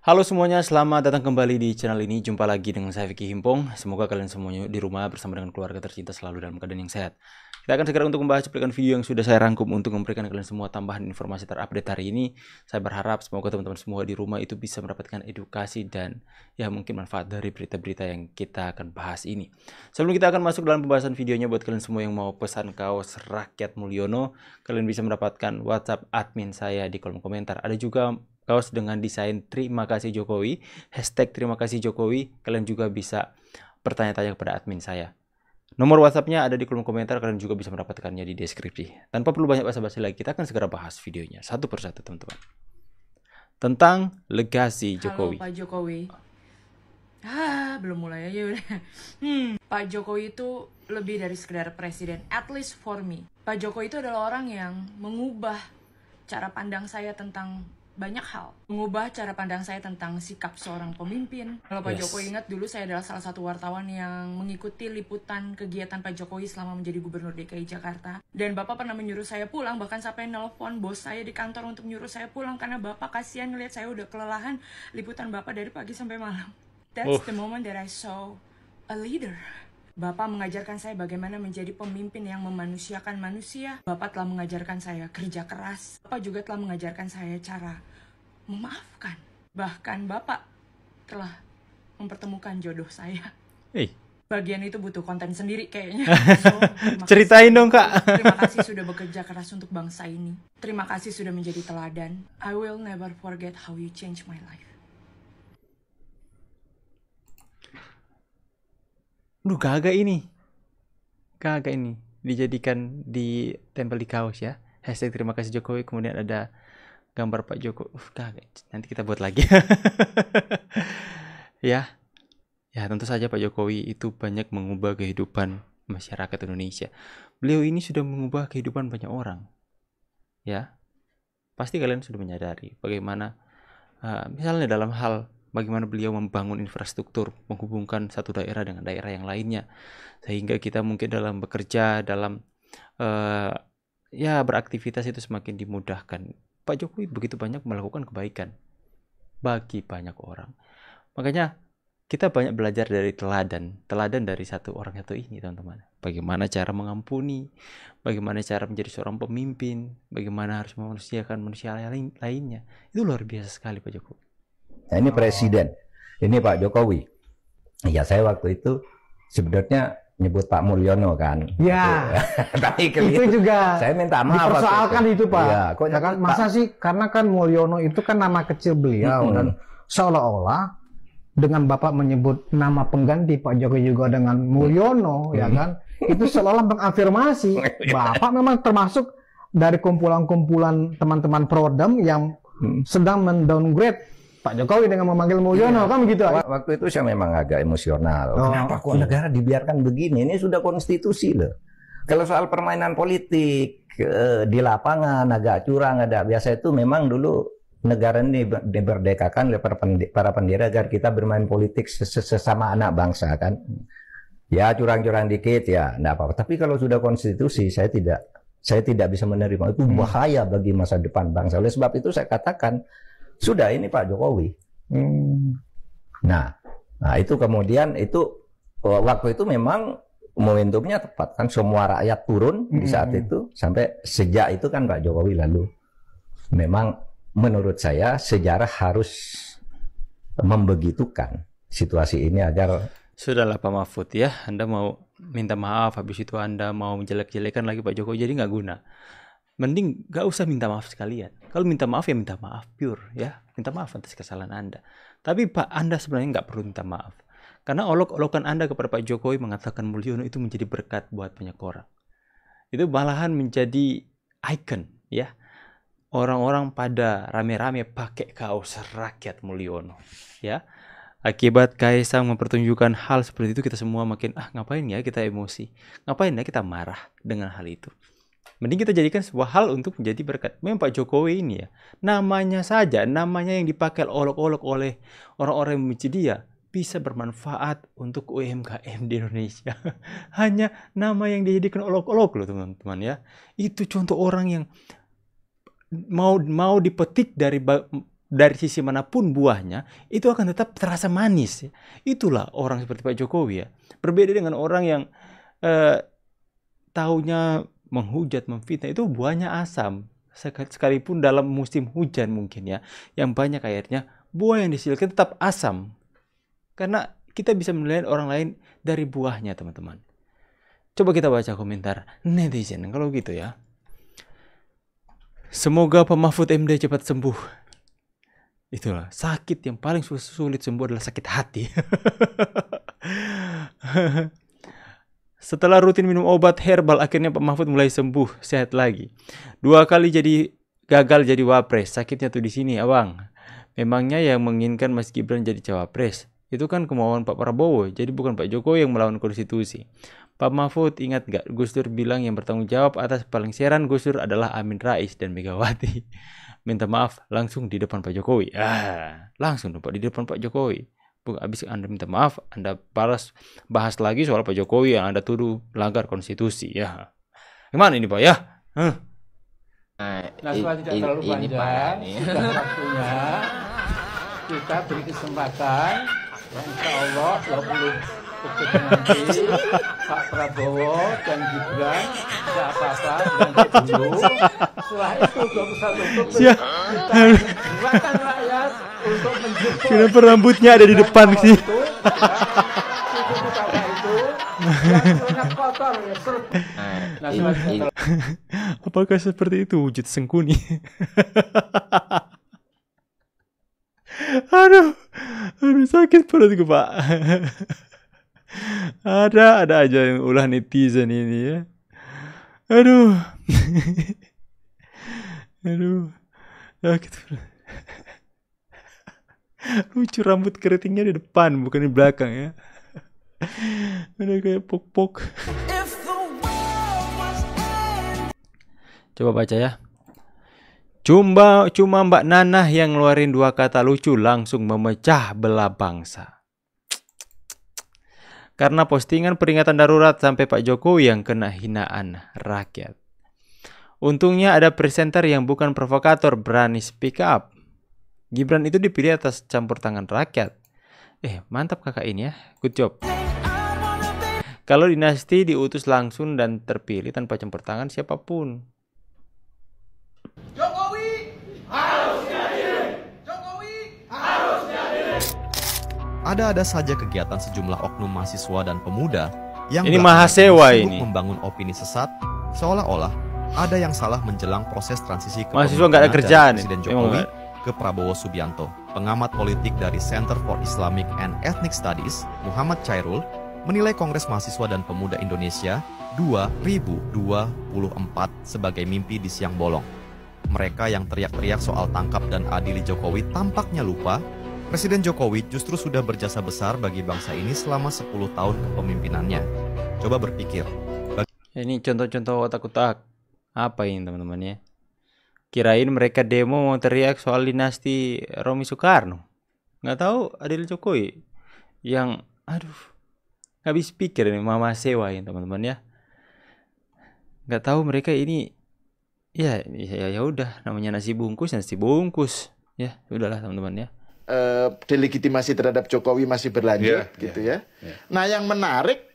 Halo semuanya, selamat datang kembali di channel ini. Jumpa lagi dengan saya Vicky Himpong. Semoga kalian semuanya di rumah bersama dengan keluarga tercinta selalu dalam keadaan yang sehat. Kita akan segera untuk membahas cuplikan video yang sudah saya rangkum untuk memberikan kalian semua tambahan informasi terupdate hari ini. Saya berharap semoga teman-teman semua di rumah itu bisa mendapatkan edukasi dan ya mungkin manfaat dari berita-berita yang kita akan bahas ini. Sebelum kita akan masuk dalam pembahasan videonya, buat kalian semua yang mau pesan kaos Rakyat Mulyono, kalian bisa mendapatkan WhatsApp admin saya di kolom komentar. Ada juga kaos dengan desain Terima Kasih Jokowi, hashtag Terima Kasih Jokowi. Kalian juga bisa bertanya-tanya kepada admin saya. Nomor WhatsApp-nya ada di kolom komentar, kalian juga bisa mendapatkannya di deskripsi. Tanpa perlu banyak basa-basi lagi, kita akan segera bahas videonya satu persatu teman-teman. Tentang legasi Jokowi. Halo Pak Jokowi. Belum mulai aja udah. Pak Jokowi itu lebih dari sekedar presiden, at least for me. Pak Jokowi itu adalah orang yang mengubah cara pandang saya tentang banyak hal, mengubah cara pandang saya tentang sikap seorang pemimpin. Kalau Pak Jokowi ingat, dulu saya adalah salah satu wartawan yang mengikuti liputan kegiatan Pak Jokowi selama menjadi Gubernur DKI Jakarta. Dan Bapak pernah menyuruh saya pulang, bahkan sampai nelpon bos saya di kantor untuk menyuruh saya pulang karena Bapak kasihan ngeliat saya udah kelelahan liputan Bapak dari pagi sampai malam. That's the moment that I saw a leader. Bapak mengajarkan saya bagaimana menjadi pemimpin yang memanusiakan manusia. Bapak telah mengajarkan saya kerja keras. Bapak juga telah mengajarkan saya cara memaafkan. Bahkan Bapak telah mempertemukan jodoh saya. Bagian itu butuh konten sendiri kayaknya. Ceritain dong, Kak. Terima kasih sudah bekerja keras untuk bangsa ini. Terima kasih sudah menjadi teladan. I will never forget how you changed my life. Kagak ini dijadikan di tempel di kaos ya. Hashtag Terima Kasih Jokowi, kemudian ada gambar Pak Jokowi. Kagak, nanti kita buat lagi. Ya tentu saja Pak Jokowi itu banyak mengubah kehidupan masyarakat Indonesia. Beliau ini sudah mengubah kehidupan banyak orang. Ya, pasti kalian sudah menyadari bagaimana misalnya dalam hal bagaimana beliau membangun infrastruktur, menghubungkan satu daerah dengan daerah yang lainnya, sehingga kita mungkin dalam bekerja, dalam beraktivitas itu semakin dimudahkan. Pak Jokowi begitu banyak melakukan kebaikan bagi banyak orang. Makanya kita banyak belajar dari teladan dari satu orang satu ini, teman-teman. Bagaimana cara mengampuni, bagaimana cara menjadi seorang pemimpin, bagaimana harus memanusiakan manusia lainnya. Itu luar biasa sekali Pak Jokowi. Nah, ini presiden, ini Pak Jokowi. Ya, saya waktu itu sebenarnya nyebut Pak Mulyono kan. Ya, tapi itu juga saya minta maaf. Dipersoalkan itu Pak. Ya, kan, masa sih, karena kan Mulyono itu kan nama kecil beliau dan seolah-olah dengan Bapak menyebut nama pengganti Pak Jokowi juga dengan Mulyono, ya kan? Itu seolah-olah mengafirmasi Bapak memang termasuk dari kumpulan-kumpulan teman-teman Prodem yang sedang mendowngrade Pak Jokowi dengan memanggil Mulyono, kan begitu? Waktu itu saya memang agak emosional. Kenapa kok negara dibiarkan begini? Ini sudah konstitusi loh. Kalau soal permainan politik di lapangan agak curang, ada biasa itu memang dulu negara ini diberdekakan oleh para pendiri agar kita bermain politik sesama anak bangsa kan. Ya curang-curang dikit ya, enggak apa-apa. Tapi kalau sudah konstitusi saya tidak bisa menerima, itu bahaya bagi masa depan bangsa. Oleh sebab itu saya katakan sudah ini Pak Jokowi. Nah itu kemudian itu waktu itu memang momentumnya tepat kan, semua rakyat turun di saat itu. Sampai sejak itu kan Pak Jokowi lalu memang menurut saya sejarah harus membegitukan situasi ini agar. Sudahlah Pak Mahfud ya, Anda mau minta maaf, habis itu Anda mau menjelek-jelekan lagi Pak Jokowi, jadi nggak guna. Mending gak usah minta maaf sekalian. Kalau minta maaf ya minta maaf pure ya. Minta maaf atas kesalahan Anda. Tapi Pak, Anda sebenarnya nggak perlu minta maaf. Karena olok-olokan Anda kepada Pak Jokowi mengatakan Mulyono itu menjadi berkat buat banyak orang. Itu malahan menjadi icon ya. Orang-orang pada rame-rame pakai kaos Rakyat Mulyono ya. Akibat Kaisang mempertunjukkan hal seperti itu, kita semua makin ngapain ya kita emosi. Ngapain ya kita marah dengan hal itu. Mending kita jadikan sebuah hal untuk menjadi berkat. Memang Pak Jokowi ini ya, namanya yang dipakai olok-olok oleh orang-orang yang membenci dia, bisa bermanfaat untuk UMKM di Indonesia. Hanya nama yang dijadikan olok-olok loh teman-teman ya. Itu contoh orang yang mau dipetik dari sisi manapun buahnya itu akan tetap terasa manis. Itulah orang seperti Pak Jokowi ya. Berbeda dengan orang yang taunya menghujat, memfitnah, itu buahnya asam. Sekalipun dalam musim hujan mungkin ya, yang banyak airnya, buah yang dihasilkan tetap asam. Karena kita bisa menilai orang lain dari buahnya, teman-teman. Coba kita baca komentar netizen kalau gitu ya. Semoga Pak Mahfud MD cepat sembuh. Itulah, sakit yang paling sulit sembuh adalah sakit hati. Setelah rutin minum obat herbal, akhirnya Pak Mahfud mulai sembuh, sehat lagi. 2 kali gagal jadi wapres. Sakitnya tuh di sini, abang. Memangnya yang menginginkan Mas Gibran jadi cawapres? Itu kan kemauan Pak Prabowo, jadi bukan Pak Jokowi yang melawan konstitusi. Pak Mahfud, ingat gak Gus Dur bilang yang bertanggung jawab atas pelengseran Gus Dur adalah Amin Rais dan Megawati. Minta maaf langsung di depan Pak Jokowi. Langsung Pak di depan Pak Jokowi. Habis Anda minta maaf, Anda bahas lagi soal Pak Jokowi yang Anda tuduh melanggar konstitusi ya. Gimana ini Pak ya? Nah, setelah tidak terlalu panjang, sudah waktunya kita beri kesempatan. Insya Allah 20 Oktober nanti Pak Prabowo dan Gibran tidak apa-apa nanti dulu. Setelah itu 21 Oktober kita buatkan rakyat untuk menjemput. Kenapa rambutnya ada di depan sih? Itu yang banyak kotor ya. Nah, selanjutnya Apakah seperti itu wujud Sengkuni? Aduh sakit perutku Pak. Ada aja yang ulah netizen ini ya. Aduh. Sakit perut. Lucu rambut keritingnya di depan bukan di belakang ya. Ada kayak pok-pok. Coba baca ya. Cuma Mbak Nanah yang ngeluarin 2 kata lucu langsung memecah belah bangsa. Karena postingan peringatan darurat sampai Pak Jokowi yang kena hinaan rakyat. Untungnya ada presenter yang bukan provokator berani speak up. Gibran itu dipilih atas campur tangan rakyat. Mantap kakak ini ya. Good job. Kalau dinasti diutus langsung dan terpilih tanpa campur tangan siapapun. Jokowi harus diadili. Jokowi harus diadili. Ada saja kegiatan sejumlah oknum mahasiswa dan pemuda yang ini mahasiswa ini membangun opini sesat seolah-olah ada yang salah menjelang proses transisi mahasiswa nggak ada kerjaan Presiden Jokowi ke Prabowo Subianto. Pengamat politik dari Center for Islamic and Ethnic Studies, Muhammad Chairul, menilai Kongres Mahasiswa dan Pemuda Indonesia 2024 sebagai mimpi di siang bolong. Mereka yang teriak-teriak soal tangkap dan adili Jokowi tampaknya lupa Presiden Jokowi justru sudah berjasa besar bagi bangsa ini selama 10 tahun kepemimpinannya. Coba berpikir. Ini contoh-contoh otak-otak. Apa ini teman-teman ya? Kirain mereka demo mau teriak soal dinasti Romi Soekarno. Nggak tahu adil Jokowi. Yang nggak habis pikir ini mama sewa ya teman-teman ya. Nggak tahu mereka ini ya udah namanya nasi bungkus ya udahlah teman-teman ya. Delegitimasi terhadap Jokowi masih berlanjut ya. Nah yang menarik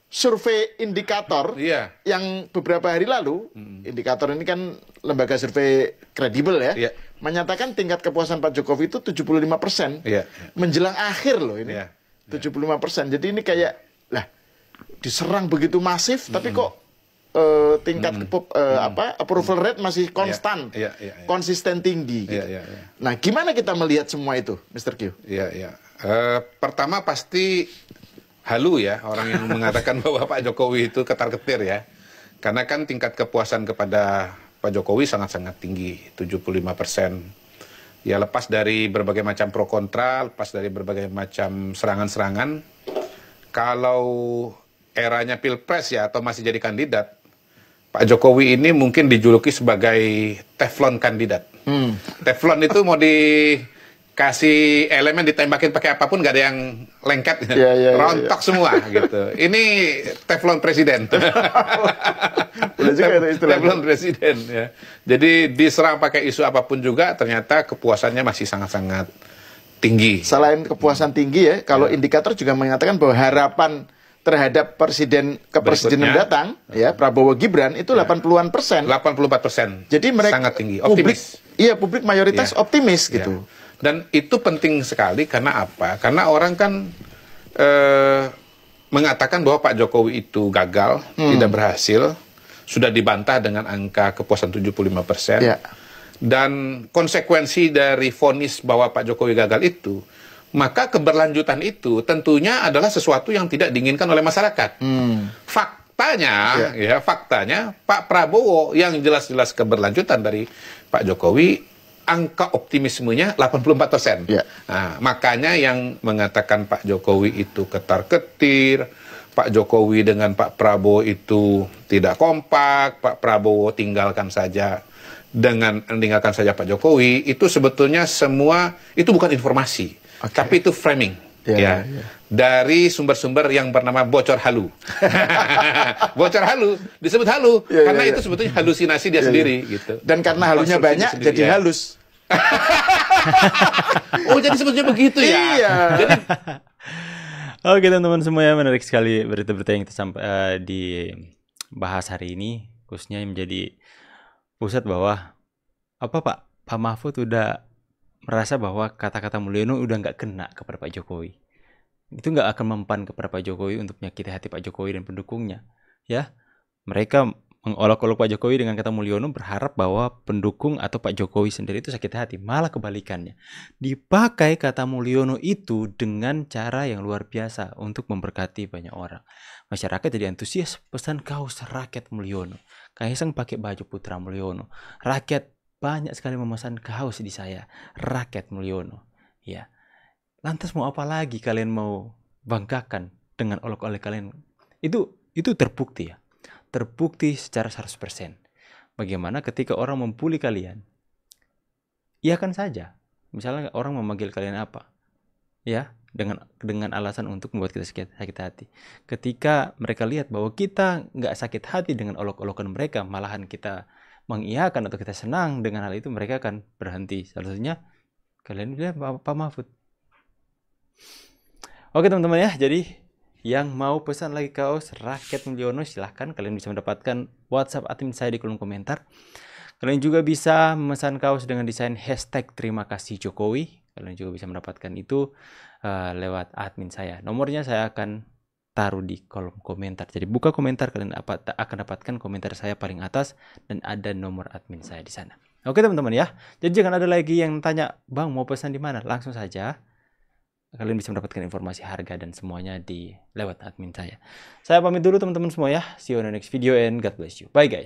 survei indikator yang beberapa hari lalu indikator ini kan lembaga survei kredibel ya menyatakan tingkat kepuasan Pak Jokowi itu 75% menjelang akhir loh ini 75%. Jadi ini kayak lah diserang begitu masif tapi kok tingkat approval rate masih konstan, konsisten tinggi. Gitu. Nah, gimana kita melihat semua itu, Mr. Q? Pertama pasti halu ya orang yang mengatakan bahwa Pak Jokowi itu ketar-ketir ya, karena kan tingkat kepuasan kepada Pak Jokowi sangat-sangat tinggi, 75%. Ya lepas dari berbagai macam pro kontra, lepas dari berbagai macam serangan-serangan, kalau eranya pilpres ya atau masih jadi kandidat, Pak Jokowi ini mungkin dijuluki sebagai Teflon kandidat. Teflon itu mau kasih elemen ditembakin pakai apapun nggak ada yang lengket, rontok semua gitu. Ini teflon presiden. Teflon presiden ya. Jadi diserang pakai isu apapun juga ternyata kepuasannya masih sangat-sangat tinggi. Selain kepuasan tinggi ya, kalau indikator juga mengatakan bahwa harapan terhadap kepresidenan datang ya Prabowo Gibran itu 80-an%. 84%. Jadi mereka sangat tinggi, optimis. Publik mayoritas optimis gitu. Dan itu penting sekali karena apa? Karena orang kan mengatakan bahwa Pak Jokowi itu gagal, tidak berhasil, sudah dibantah dengan angka kepuasan 75%. Dan konsekuensi dari vonis bahwa Pak Jokowi gagal itu, maka keberlanjutan itu tentunya adalah sesuatu yang tidak diinginkan oleh masyarakat. Faktanya Pak Prabowo yang jelas-jelas keberlanjutan dari Pak Jokowi, angka optimismenya 84%. Nah, makanya yang mengatakan Pak Jokowi itu ketar-ketir, Pak Jokowi dengan Pak Prabowo itu tidak kompak, Pak Prabowo tinggalkan saja Pak Jokowi, itu sebetulnya semua itu bukan informasi, tapi itu framing. Dari sumber-sumber yang bernama bocor halu. Bocor halu, disebut halu karena itu sebetulnya halusinasi dia sendiri gitu. Dan karena halunya banyak jadi halus. Oh, jadi sebetulnya begitu ya. Jadi oke teman-teman semua ya, menarik sekali berita-berita yang kita dibahas hari ini, khususnya yang menjadi pusat bahwa Pak Mahfud udah merasa bahwa kata-kata Mulyono udah nggak kena kepada Pak Jokowi. Itu nggak akan mempan kepada Pak Jokowi untuk menyakiti hati Pak Jokowi dan pendukungnya. Ya, mereka mengolok-olok Pak Jokowi dengan kata Mulyono, berharap bahwa pendukung atau Pak Jokowi sendiri itu sakit hati. Malah kebalikannya, dipakai kata Mulyono itu dengan cara yang luar biasa untuk memberkati banyak orang. Masyarakat jadi antusias, pesan kaos rakyat Mulyono. Kaisang pakai baju putra Mulyono. Rakyat banyak sekali memesan kaos di saya, rakyat Mulyono. Ya. Lantas mau apa lagi kalian mau banggakan dengan olok-olok kalian? Itu terbukti ya. Terbukti secara 100%. Bagaimana ketika orang membuli kalian? Iakan saja. Misalnya orang memanggil kalian apa? Ya, dengan alasan untuk membuat kita sakit hati. Ketika mereka lihat bahwa kita nggak sakit hati dengan olok-olokan mereka, malahan kita mengiyakan atau kita senang dengan hal itu, mereka akan berhenti. Salah satunya kalian lihat Pak Mahfud. Oke teman-teman ya, jadi yang mau pesan lagi kaos rakyat Mulyono, silahkan kalian bisa mendapatkan WhatsApp admin saya di kolom komentar. Kalian juga bisa memesan kaos dengan desain hashtag terima kasih Jokowi. Kalian juga bisa mendapatkan itu lewat admin saya. Nomornya saya akan taruh di kolom komentar. Jadi buka komentar, kalian akan dapatkan komentar saya paling atas dan ada nomor admin saya di sana. Oke teman-teman ya. Jadi jangan ada lagi yang tanya, "Bang, mau pesan di mana?" Langsung saja. Kalian bisa mendapatkan informasi harga dan semuanya di lewat admin saya. Saya pamit dulu teman-teman semua ya. See you on the next video and God bless you. Bye guys.